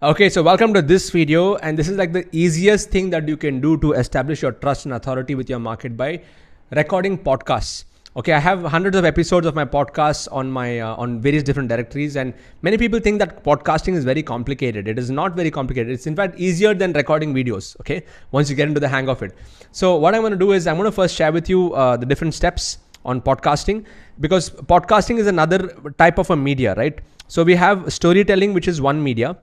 Okay, so welcome to this video, and this is like the easiest thing that you can do to establish your trust and authority with your market by recording podcasts. Okay, I have hundreds of episodes of my podcasts on my on various different directories, and many people think that podcasting is very complicated. It is not very complicated. It's in fact easier than recording videos. Okay, once you get into the hang of it. So what I'm going to do is I'm going to first share with you the different steps on podcasting, because podcasting is another type of a media, right? So we have storytelling, which is one media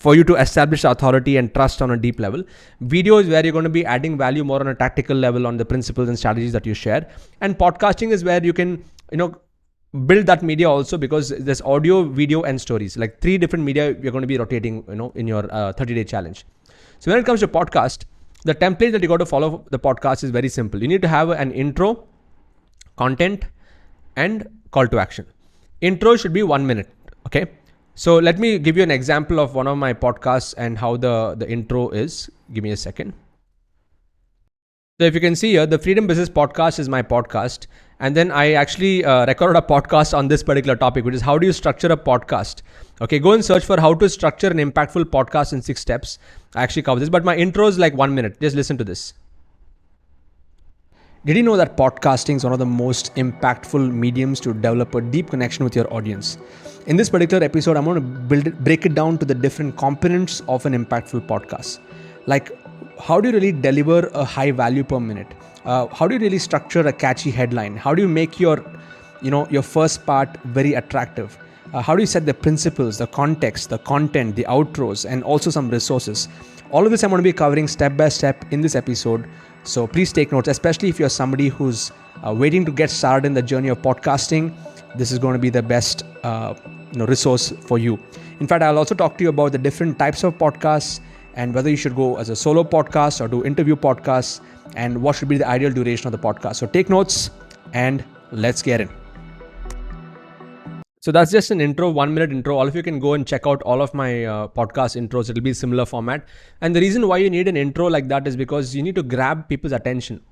for you to establish authority and trust on a deep level. Video is where you're going to be adding value more on a tactical level on the principles and strategies that you share. And podcasting is where you can, build that media also, because there's audio, video, and stories. Like 3 different media you're going to be rotating, in your 30-day challenge. So when it comes to podcast, the template that you got to follow the podcast is very simple. You need to have an intro, content, and call to action. Intro should be 1 minute. Okay. So let me give you an example of one of my podcasts and how the intro is. Give me a second. So if you can see here, the Freedom Business Podcast is my podcast. And then I actually recorded a podcast on this particular topic, which is how do you structure a podcast? Okay, go and search for how to structure an impactful podcast in 6 steps. I actually cover this, but my intro is like 1 minute. Just listen to this. Did you know that podcasting is one of the most impactful mediums to develop a deep connection with your audience? In this particular episode, I'm going to break it down to the different components of an impactful podcast. Like, how do you really deliver a high value per minute? How do you really structure a catchy headline? How do you make your first part very attractive? How do you set the principles, the context, the content, the outros, and also some resources? All of this I'm going to be covering step by step in this episode. So please take notes, especially if you're somebody who's waiting to get started in the journey of podcasting. This is going to be the best resource for you. In fact, I'll also talk to you about the different types of podcasts and whether you should go as a solo podcast or do interview podcasts, and what should be the ideal duration of the podcast. So take notes and let's get in. So that's just an intro, 1 minute intro. All of you can go and check out all of my podcast intros. It'll be similar format. And the reason why you need an intro like that is because you need to grab people's attention.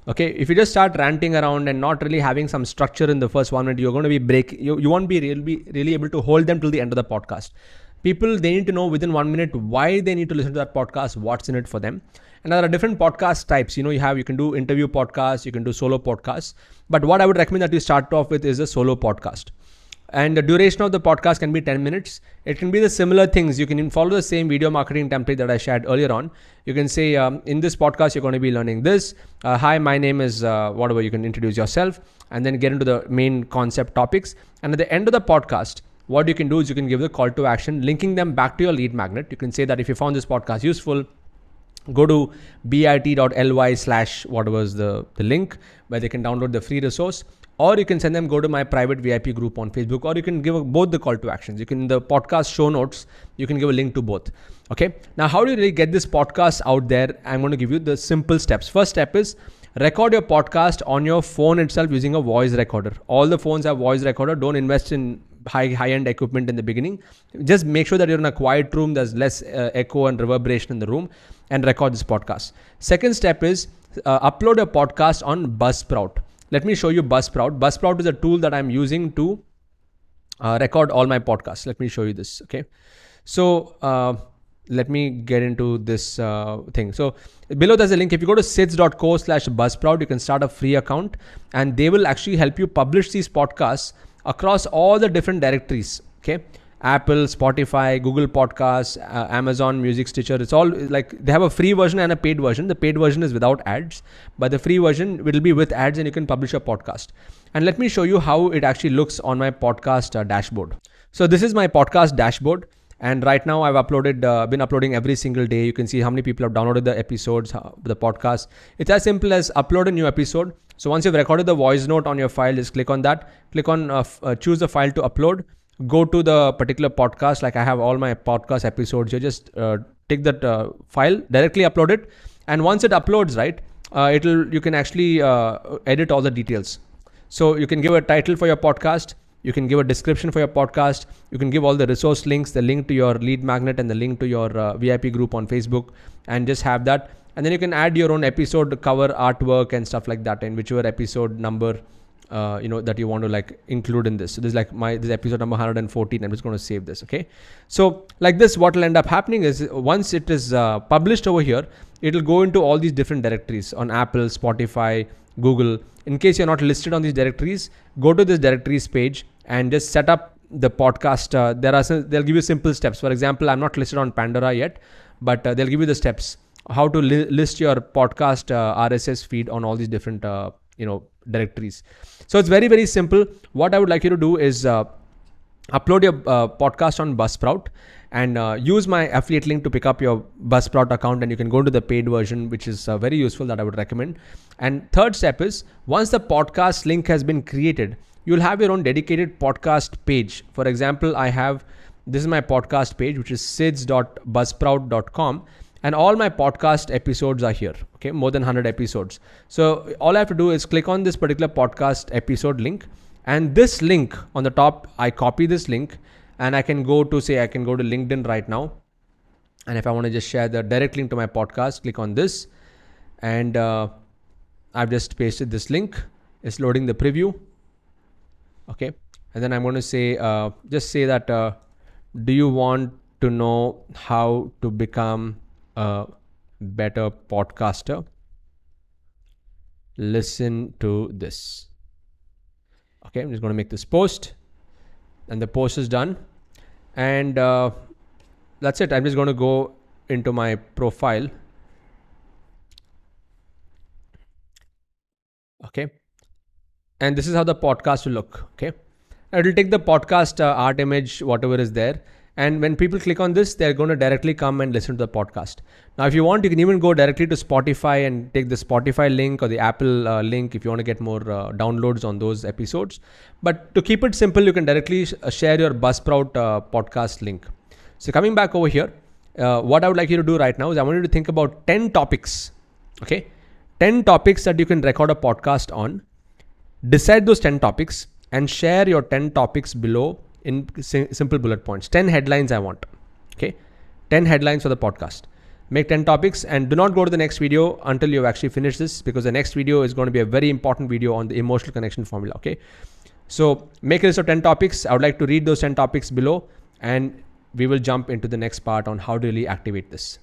Okay, if you just start ranting around and not really having some structure in the first 1 minute, you're going to be you won't be really able to hold them till the end of the podcast. People, they need to know within 1 minute why they need to listen to that podcast, what's in it for them. And there are different podcast types. You can do interview podcasts, you can do solo podcasts. But what I would recommend that you start off with is a solo podcast. And the duration of the podcast can be 10 minutes. It can be the similar things. You can follow the same video marketing template that I shared earlier on. You can say, in this podcast, you're going to be learning this. Hi, my name is whatever. You can introduce yourself and then get into the main concept topics. And at the end of the podcast, what you can do is you can give the call to action, linking them back to your lead magnet. You can say that if you found this podcast useful, go to bit.ly/whatever is the link where they can download the free resource. Or you can send them, go to my private VIP group on Facebook, or you can give both the call to actions. You can, in the podcast show notes, you can give a link to both. Okay. Now, how do you really get this podcast out there? I'm going to give you the simple steps. First step is record your podcast on your phone itself using a voice recorder. All the phones have voice recorder. Don't invest in high-end equipment in the beginning. Just make sure that you're in a quiet room. There's less echo and reverberation in the room, and record this podcast. Second step is upload a podcast on Buzzsprout. Let me show you Buzzsprout. Buzzsprout is a tool that I'm using to record all my podcasts. Let me show you this. Okay. So let me get into this thing. So below there's a link. If you go to sids.co/Buzzsprout, you can start a free account, and they will actually help you publish these podcasts across all the different directories. Okay. Apple, Spotify, Google Podcasts, Amazon Music, Stitcher. It's all like they have a free version and a paid version. The paid version is without ads, but the free version will be with ads, and you can publish a podcast. And let me show you how it actually looks on my podcast dashboard. So this is my podcast dashboard. And right now I've been uploading every single day. You can see how many people have downloaded the episodes, the podcast. It's as simple as upload a new episode. So once you've recorded the voice note on your file, just click on that, click on choose the file to upload. Go to the particular podcast. Like I have all my podcast episodes. You just take that file, directly upload it. And once it uploads, right, you can actually edit all the details. So you can give a title for your podcast. You can give a description for your podcast. You can give all the resource links, the link to your lead magnet and the link to your VIP group on Facebook, and just have that. And then you can add your own episode cover artwork and stuff like that, in whichever episode number that you want to like include in this. So this is like this episode number 114. I'm just going to save this. Okay. So like this, what will end up happening is once it is published over here, it'll go into all these different directories on Apple, Spotify, Google. In case you're not listed on these directories, go to this directories page and just set up the podcast. They'll give you simple steps. For example, I'm not listed on Pandora yet, but they'll give you the steps how to list your podcast RSS feed on all these different directories. So it's very, very simple. What I would like you to do is upload your podcast on Buzzsprout and use my affiliate link to pick up your Buzzsprout account, and you can go to the paid version, which is very useful, that I would recommend. And third step is, once the podcast link has been created, you'll have your own dedicated podcast page. For example, this is my podcast page, which is sids.buzzsprout.com. And all my podcast episodes are here. Okay, more than 100 episodes. So all I have to do is click on this particular podcast episode link, and this link on the top, I copy this link, and I can go to LinkedIn right now. And if I want to just share the direct link to my podcast, click on this, and I've just pasted this link. It's loading the preview. Okay, and then I'm going to say, just say that, do you want to know how to become a better podcaster? Listen to this. Okay, I'm just going to make this post, and the post is done. And that's it. I'm just going to go into my profile. Okay, and this is how the podcast will look. Okay, it will take the podcast art image, whatever is there. And when people click on this, they're going to directly come and listen to the podcast. Now, if you want, you can even go directly to Spotify and take the Spotify link or the Apple link if you want to get more downloads on those episodes. But to keep it simple, you can directly share your Buzzsprout podcast link. So coming back over here, what I would like you to do right now is I want you to think about 10 topics. Okay, 10 topics that you can record a podcast on. Decide those 10 topics and share your 10 topics below in simple bullet points. 10 headlines I want. Okay, 10 headlines for the podcast. Make 10 topics, and do not go to the next video until you've actually finished this, because the next video is going to be a very important video on the emotional connection formula. Okay, so make a list of 10 topics. I would like to read those 10 topics below, and we will jump into the next part on how to really activate this.